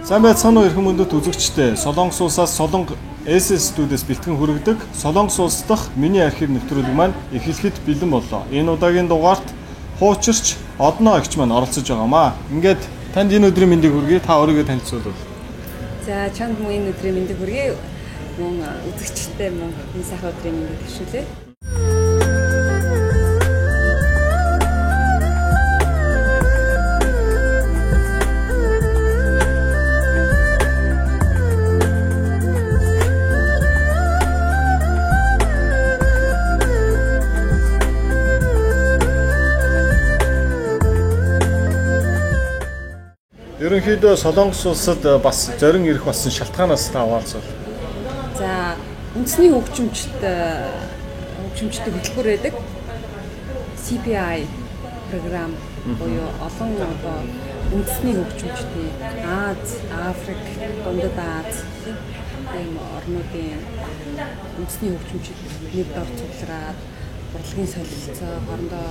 Сайн байцгаана уу эрхэм мөндөд үзэгчдээ. Солонгос улсаас Солонго SS студиэс бэлтгэн хүргэдэг Солонгос улс дахь миний архив нэвтрүүлэг маань эхлэхэд бэлэн боллоо. Энэ удаагийн дугаарт хуучирч Одноо агч маань оролцож байгаамаа. Ингээд танд энэ өдрийн мэндийг хүргэе. Та өөрийгөө танилцуулбал. За чанд энэ өдрийн мэндийг хүргэе. Мөн үзэгчдээ мөн энэ сайхан өдрийн мэндийг хүсвэлээ. Ерөнхийдөө Солонгос улсад бас зорин ирэх болсон шалтгаанаас та хаваалцвал. За үндэсний хөгжимчдөд хөтөлбөр байдаг. CPI програм буюу олон одоо үндэсний хөгжимчдийн Аз, Африк, Дундад Аз ийм орнуудын үндэсний хөгжимчид нэг дор цуглараад урлагийн солилцоо хоорондоо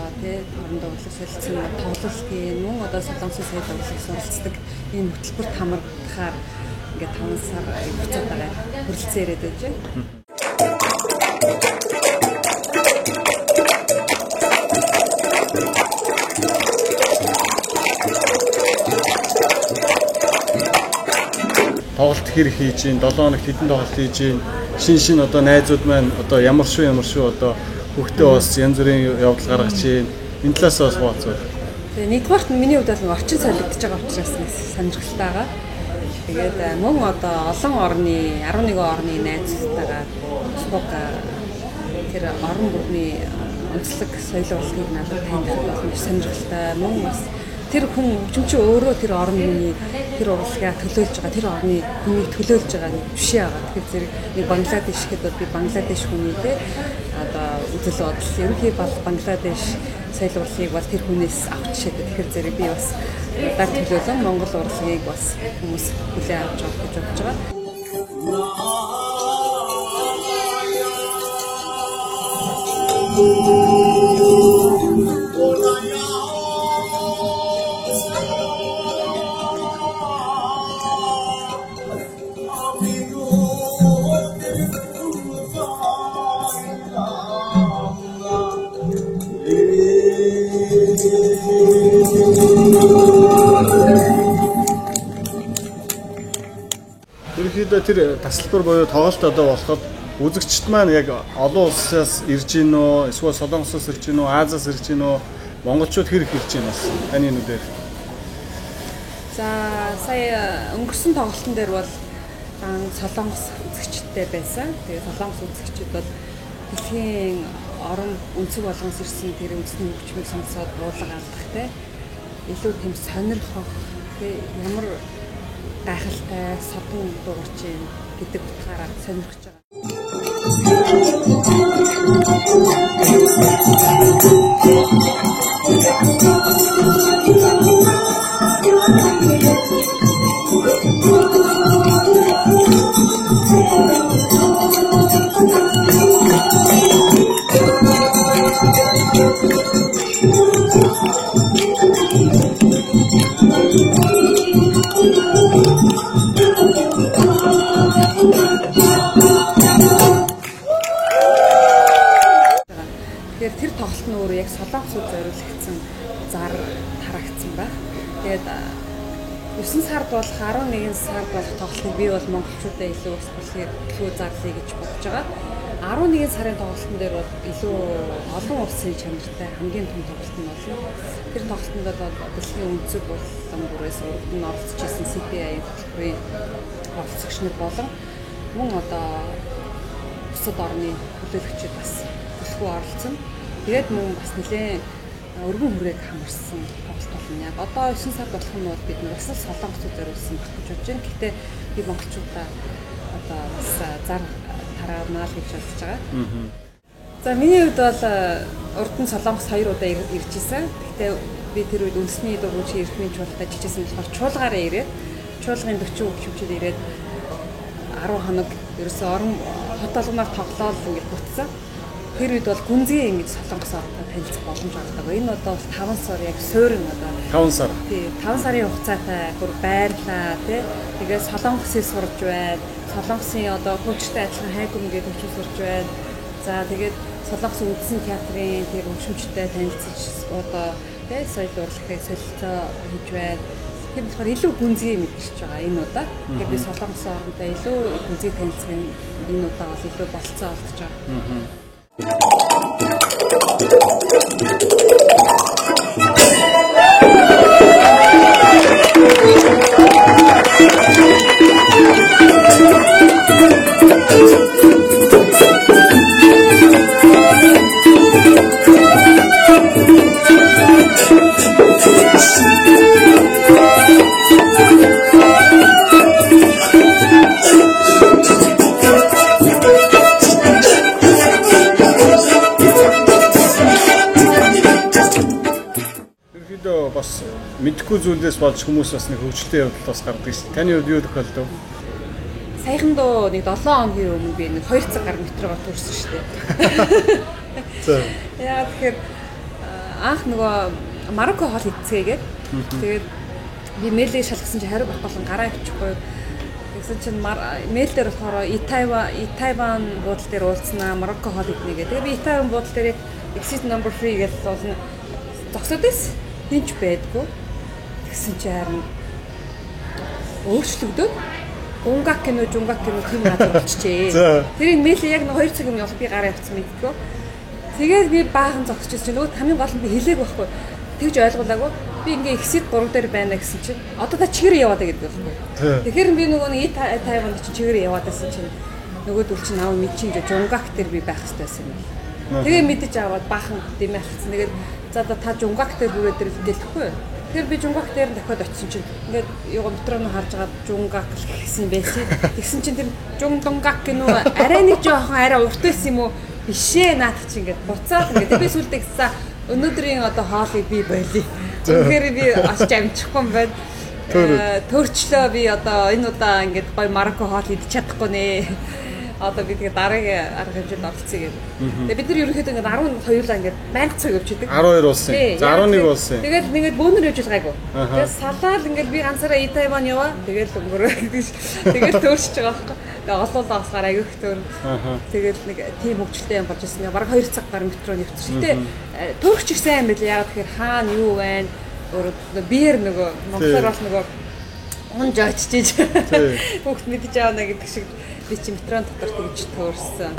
урлаг солилцсон тоглолтын мөн одоо Солонгосын сайд урлаг суралцдаг энэ хөтөлбөрт хамрахаар ингээд 5 сар хугацаад байгаа хүрэлцэн ирээд байж байна. Тоглолт хэр хийж гин 7 хоног хэдэн тоглолт хийж гин шин одоо найзууд маань одоо ямар шүү одоо хөхтөө бас янз бүрийн явдал гаргаж чинь энэ талаас бас хуваалцвал. Тэгээ нэгдүгээрт миний хувьд бол орчин солигдож байгаа учраас сонирхолтой байгаа. Тэгээд мөн одоо олон орны 11 орны найзтайгаа Facebook тэр орон бүрний онцлог соёл урлагийг надад таних бол маш сонирхолтой. Мөн бас тэр хүн хөгжимчин өөрөө тэр орны тэр урлагаа төлөөлж байгаа, тэр орны хүнийг төлөөлж байгаа бишээ байгаа. Тэгэхээр зэрэг нэг Бангладеш гэдэг би Бангладеш хүнийтэй одоо үзэл бодол ерөнхий бол Бангладеш соёл урлагийг бол тэр хүнээс авч шийдэ. Тэгэхээр зэрэг би бас дар төлөөлөн Монгол урлагийг бас хүмүүс хүлээн авч явах гэж бодож байгаа. Ерөнхийдөө тэр тасалбар буюу тоглолт одоо болоход үзэгчд маань яг олон улсаас ирж гин үү, эсвэл Солонгосоос ирж гин үү, Азиас ирж гин үү, монголчууд хэр их ирж гин бас таны нүдээр. За сая өнгөрсөн тоглолтын дээр бол Солонгос үзэгчдтэй байсан. Тэгээ Солонгос үзэгчид бол дэлхийн орон өнцөг болгоноос ирсэн тэр үндэсний хөгжмийг сонсоод буулга алдахтай илүү тийм сонирхох ямар гайхалтай содон дуурч юм гэдэг утгаараа сонирхож байгаа. Тэр тоглолт нь өөрөө яг Солонгосод зориулагдсан зар тарагдсан байна. Тэгээд 9 сард болох 11 сард болох тоглолтыг би бол монголчуудаа илүү бас илүү зарлая гэж бодож байгаа. 11 сарын тоглолтын дээр бол илүү олон улсын чанартай хамгийн том тоглолт нь болно. Тэр тоглолтод бол дэлхийн өнцөг болон бүрээс урд нь оролцож ирсэн CPI хөтөлбөрийн оролцогч нар болон мөн одоо бусад орны төлөөлөгчид бас төлхөө оролцсон. Тэгээд мөн бас нэлээд өргөн хүрээг хамарсан тоглолт болно. Яг одоо 9 сард болох нь бол бид бас Солонгосод зориулсан гэж бодож байна. Гэхдээ би монголчуудаа одоо бас зар тараанаа л гэж бодож байгаа. За миний хувьд бол урд нь Солонгос 2 удаа ирж исэн. Гэхдээ би тэр үед үндэсний дургуйч эрхмийн чуулгад жижигсэн болохоор чуулгаараа ирээд чуулгын 40 хөгжимчид ирээд 10 хоног ерөөсөө орон хот болгоноор тоглоод ингэж бүтсэн. Тэр үед бол гүнзгий ингэж солонгос орнтой танилцах боломж олдог. Энэ одоо 5 сар яг суурин одоо 5 сар. Тий, 5 сарын хугацаатай бүр байрлаа тий. Тэгээд солонгосыг сурж байна. Солонгосын одоо хөгжөлтэй адилхан хайгуун гэдэг хөгжил сурж байна. За тэгээд солонгосын үндсэн театрын тэр хөгжимчтэй танилцж одоо тий соёл урлагийн солилцоо хийж байна. Тэр болохоор илүү гүнзгий мэдчихэж байгаа энэ удаа. Тэгээд би солонгос орнтой илүү гүнзгий танилцсан энэ удаа бол илүү болцоо олдож байгаа. Бас мэдхгүй зүйлээс болж хүмүүс бас нэг хөвгөлтэй явдал бас гардаг шээ. Таны хувьд юу тохиолдов? Саяхандоо нэг 7 хоногийн өмнө би нэг 2 цаг гар метрогоор төрсөн шүү дээ. За. Яа тэгэхээр анх нөгөө Марокко хоол идцгээгээд тэгээд би мэйлээ шалгасан чи хариу болох болон гараа авчихгүй. Тэгсэн чинь мэйл дээр болохоор Итайван буудлын дээр уулзнаа Марокко хоол иднэ гэдэг. Тэгээд би Итайван буудлын дээр exit number 3 гэж болно. Зогсоод байсан. Хинч байдгүй. Тэгсэн чи харин өөрчлөгдөв. Жунгак кино тийм газар болчихжээ. Тэрийг мэйлээ яг 2 цаг юм явах би гараа авчихсан мэдгүй. Тэгээд би баахан зогсчихсон чинь нөгөө хамгийн гол нь би хэлээг байхгүй. Тэгж ойлгуулаагүй. Би ингээ exit 3 дээр байна гэсэн чинь одоо та чигээр яваад байгаа гэдэг байхгүй. Тэгэхээр би нөгөө нэг Тайванд чинь чигээр яваад байсан чинь нөгөөдөл чинь аав мэдчихин жунгак дээр би байх хэрэгтэй байсан юм. Тэгээ мэдэж аваад баахан дэмэ хацсан. Тэгээд за та жунгак дээр бүрээ дээр дэлгэхгүй. Тэгэхээр би жунгак дээр дахиад очисон чинь ингээд юу метроны харж байгаа жунгак гэсэн байсан. Тэгсэн чинь тэр жунгак гинөө арай нэг жоохон арай урт байсан юм уу? Бишээ наадах чинь ингээд буцаад ингээд би сүлдээ гэсэн өнөөдрийн одоо хоолыг би болий. Тэгэхээр би очиж амжихгүй юм байна. Төрчлөө би одоо энэ удаа ингээд гой Марокко хоол идчих чадахгүй нэ. Одоо би тэгээ дараагийн арга хэмжээнд оролцъё гэдэг. Тэгээ бид нар ерөнхийдөө ингээд 12-лаа ингээд байнга цаг явчихдаг. 12 улсын. За 11 улсын. Тэгээд ингээд бөөнөр явж байгаагүй. Тэгээд салаад ингээд би ганцаараа Итайван яваа. Тэгээд өнгөрөө гэж. Тэгээд төөрч байгаа байхгүй. Тэгээ олоолаа басгаар аяг их төөр. Тэгээд нэг тийм хөвгөлтэй юм болж ирсэн. Бараг 2 цаг гар метро нэвтэрч. Гэтэ төөрч их сайн байл. Яг тэгэхээр хаана юу байна? Өөрөө биер нөгөө монголоор бас нөгөө унж очиж. Бүгд мэдж авна гэдэг шиг би чи метрон дотор тэгж төөрсөн.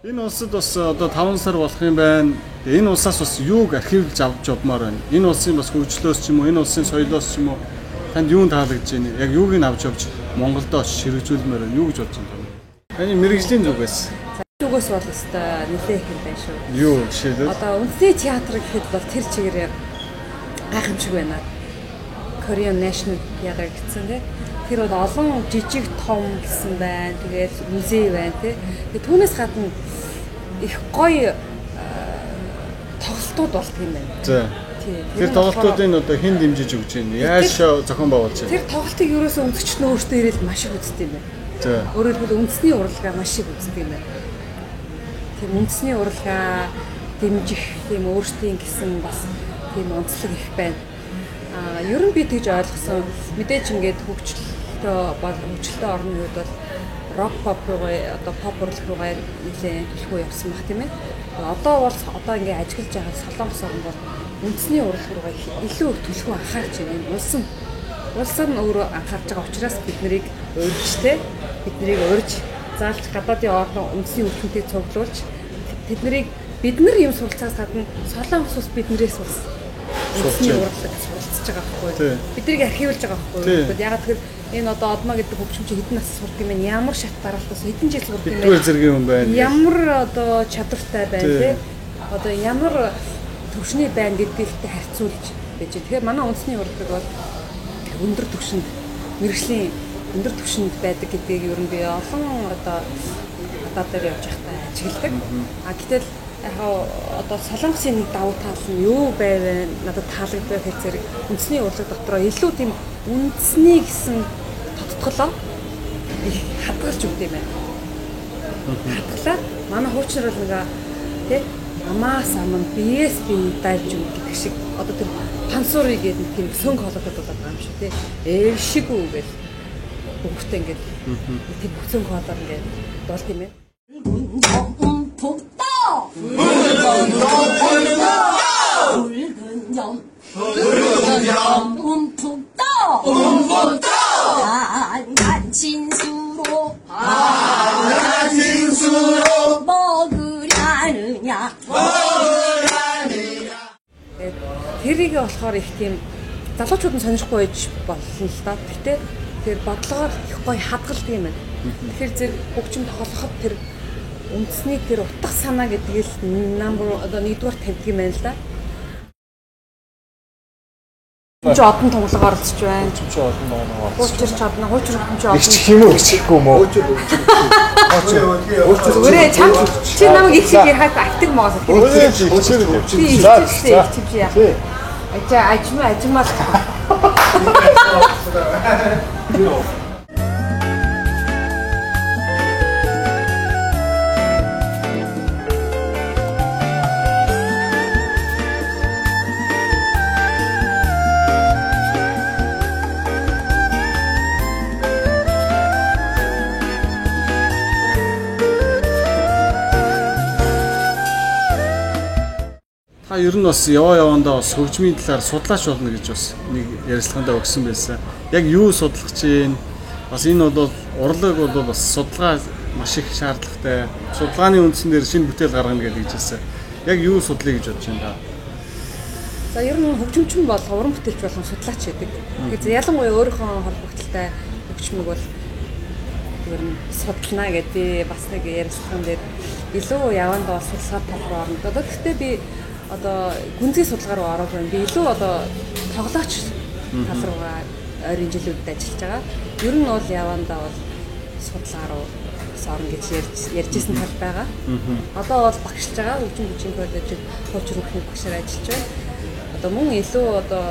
Энэ улсад бас одоо 5 сар болох юм байна. Энэ улсаас бас юуг архивлж авч явмаар байна. Энэ улсын бас хөгжлөөс ч юм уу, энэ улсын соёлоос ч юм уу танд юунд таалагдж байна? Яг юуг нь авч явж Монголдо ширхэгжүүлмээр байна. Юу гэж бодож байна? Таны мэрэгжлийн зүгээс. Зүгээс бол өстой нэлээ их юм байна шүү. Юу жишээлбэл? Одоо үндэсний театр гэхэд бол тэр чигээр гайхамшиг байна. Korean National Theatre гэсэн тийм. Тэр бол олон жижиг том гэсэн байна. Тэгээд музей байна тийм. Тэгээд түүнээс гадна их гоё тоглолтууд болдог юм байна. За. Тэр тоглолтуудын одоо хэн дэмжиж өгч байна? Яаж зохион байгуулж байна? Тэр тоглолтыг ерөөсөө үзэгч нь өөртөө ирээд маш их үздэг юм байна. За. Өөрөөр хэлбэл үндэсний урлагаа маш их үздэг юм байна. Тэр үндэсний урлагаа дэмжих тийм өөрсдийн гэсэн бас тийм онцлог их байна. Ер нь би тэгж ойлгосон. Мэдээж ингээд хөгжөлтэй орны үед бол рок pop руугаа одоо pop урлаг руугаа нэлээд төлхөө явсан баг тийм ээ. Одоо бол одоо ингээд ажиглаж байгаа солонгос орн бол үндэсний урлаг руугаа илүү төлхөө анхаарч байна. Улс нь өөрөө анхаарч байгаа учраас бид нарыг урьж заалж гадаадын орн үндэсний өвчнөдийг цуглуулж бид нар юм суралцаас гадна солонгос ус биднээс бас үндэсний урлаг суралцж байгаа байхгүй. Биднийг архивлж байгаа байхгүй. Яг тэгэхээр энэ одоо одмаа гэдэг хөгжимч хэдэн нас сурд юм бэ? Ямар шат дараалтаас хэдэн жил сурд юм бэ? Хэдэн зэргийн хүн байна? Ямар одоо чадвартай байна те? Одоо ямар төвшний байна гэдэгтэй харьцуулж байж. Тэгэхээр манай үндэсний урлаг бол өндөр түвшинд мэргэжлийн өндөр түвшинд байдаг гэдгийг ер нь би олон одоо дээр явж байхдаа ажигладаг. Гэтэл яг одоо Солонгосын нэг давуу тал нь юу байвэ надад таалагддаг хэрэг үндэсний урлаг дотроо илүү тийм үндэсний гэсэн тодтголоо хадгалж өгд юм байна. Хадгалаад манай хуучнаар бол ингээ тий амаас аман биеэс бие дайж өгнө гэдэг шиг одоо тэр пансуурыг гэдэг тийм сөнг хоолойд болоод байгаа юм шиг тий шиг үгээл бүгдээ ингээд тийм сөнг хоолоор ингээд болт юм байна. Тэрийг болохоор их тийм залуучууд нь сонирхгүй байж болно л да. Гэтэ тэр бодлогоор их гоё хадгалдаг юм байна. Тэгэхээр зэрэг хөгжим тоглоход тэр үндэсний тэр утга санаа гэдгийг л number одоо нэгдүгээр тавьдаг юм байна л да. Чи одон тоглогоор оролцож байна. Чи одон тоглогоор. Хуучирч одон хуучир хэмжээ одон. Игч юм уу игчгүй юм уу? Өөрөө чам чи намайг их шиг хаад актив моос. Өөрөө игчээр явчих. Ажимаа. Ер нь бас явандаа бас хөгжмийн талаар судлаач болно гэж бас нэг ярилцлагандаа өгсөн байсан. Яг юу судлах чинь бас энэ бол урлаг бол бас судалгаа маш их шаардлагатай. Судалгааны үндсэн дээр шинэ бүтээл гаргана гэж хэлсэн. Яг юу судлая гэж бодож байна. За ер нь хөгжимчин бол уран бүтээлч болон судлаач гэдэг. Тэгэхээр ялангуяа өөрийнхөө холбогдлолтой хөгжмийг бол ер нь судлана гэдэг бас нэг ярилцлаган дээр илүү явандаа судалгаа тал руу орно. Гэхдээ би одоо гүнзгий судалгаа руу ороод байна. Би илүү одоо тоглооч тал руугаа ойрын жилүүдэд ажиллаж байгаа. Ер нь бол явандаа бол судалгаа руу орно гэж ярьжсэн тал байгаа. Одоо бол багшилж байгаа. Хөгжим бүжгийн коллежид хуучир хөгжмийн багшаар ажиллаж байна. Одоо мөн илүү одоо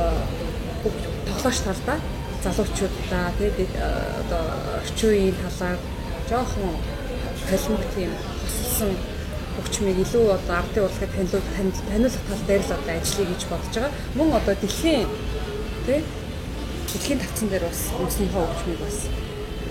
тоглооч талдаа залуучуудаа тэгээд одоо орчин үеийн талаар жоохон толимог тийм хосолсон хөгжмийг илүү одоо ардын урлагийг таниулах тал дээр л одоо ажиллая гэж бодож байгаа. Мөн одоо дэлхийн тавцан дээр бас үндэсний хөгжмийг бас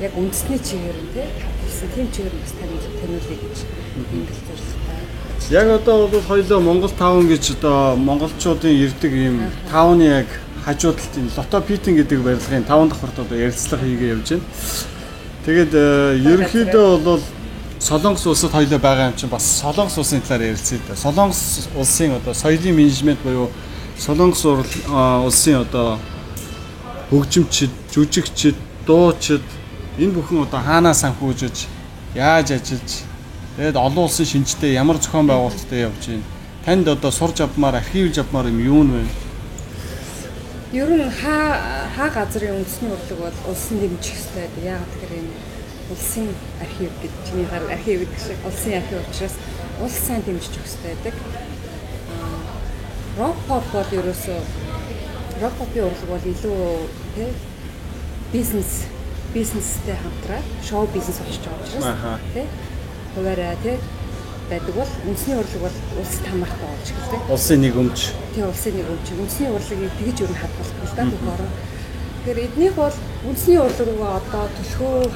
яг үндэсний чигээр нь тавьсан тийм чигээр бас таниулъя гэж юм бэл зорилготой. Яг одоо бол хоёулаа Монгол таун гэж одоо монголчуудын ирдэг ийм тауны яг хажуудалд энэ лото питинг гэдэг барилгын 5 дахь хорт одоо ярилцлага хийгээ явж байна. Тэгээд ерөнхийдөө бол Солонгос улсад хоёулаа байгаа юм чинь бас Солонгос улсын талаар ярилцъя да. Солонгос улсын одоо соёлын менежмент буюу Солонгос улсын одоо хөгжимчид, жүжигчид, дуучид энэ бүхэн одоо хаанаас санхүүжиж, яаж ажиллаж, тэгээд олон улсын шинжтэй ямар зохион байгуулалттай явж байна. Танд одоо сурж авмаар, архивлж авмаар юм юу вэ? Ер нь хаа газрын үндэсний урлаг бол улсын дэмжих ёстой. Яагаад гэхээр энэ улсын архив гэдэг чиний гар архив гэдэг шиг улсын архив учраас улс сайн дэмжиж өгөх ёстой байдаг. Рок поп бол ерөөсөө рок попын урлаг бол илүү бизнестэй хамтраад шоу бизнес очиж байгаа учраас хуваараа байдаг бол үндэсний урлаг бол улсад хамаартай болж эхэлдэг. Улсын нэг өмч. Улсын нэг өмч. Үндэсний урлагийг тэгж ер нь хадгалах л да бүх орон. Тэгэхээр эднийх бол үндэсний урлаг руу одоо төлхөө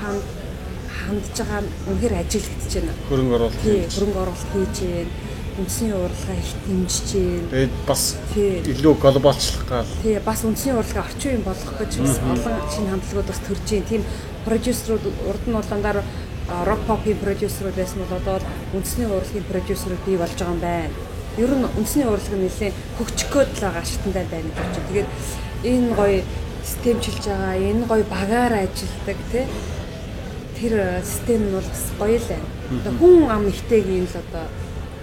хандж байгаа үнээр ажиглагдаж байна. Хөрөнгө оруулалт. Хөрөнгө оруулалт хийж байна. Үндэсний урлагаа их дэмжиж байна. Тэгээд бас илүү глобалчлах гал. Бас үндэсний урлагаа орчин үеийн болгох гэж олон шинэ хамтлагууд бас төрж байна. Тийм продюсерууд урд нь бол дандаа рок попын продюсерууд байсан бол одоо үндэсний урлагийн продюсерууд бий болж байгаа юм байна. Ер нь үндэсний урлаг нь нэлээд хөгжих гээд л байгаа шатантай байна гэж байна. Тэгээд энэ гоё системчилж байгаа, энэ гоё багаар ажилдаг тэр систем нь бол бас гоё л байна. Одоо хүн ам ихтэйгийн л одоо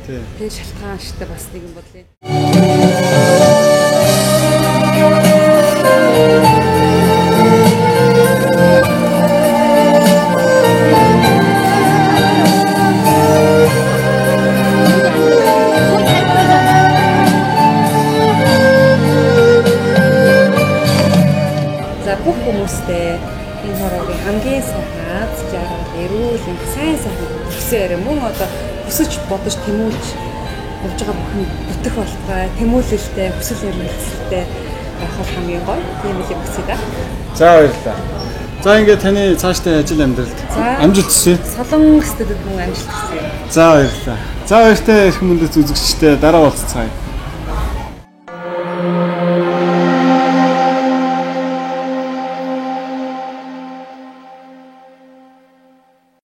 тэр шалтгаан штэ бас нэг юм бодлоо. хүнстэй энэ хороогийн хамгийн сайхан аз жаргал эрүүл их сайн хүсээр мөн одоо хүсэж бодож тэмүүлж явж байгаа бүхэн бүтэх болтугай тэмүүлэлтэй хүсэл эрмэлзэлтэй байх бол хамгийн гоё. Тийм л юм хүсэж байна. За баярлалаа. За ингээд таны цаашдаа ажил амьдралд амжилт хүсье. Солон студид мөн амжилт хүсье. За баярлалаа. За баяртай их мөндөд үзэгчтэй дараа уулзцгаая.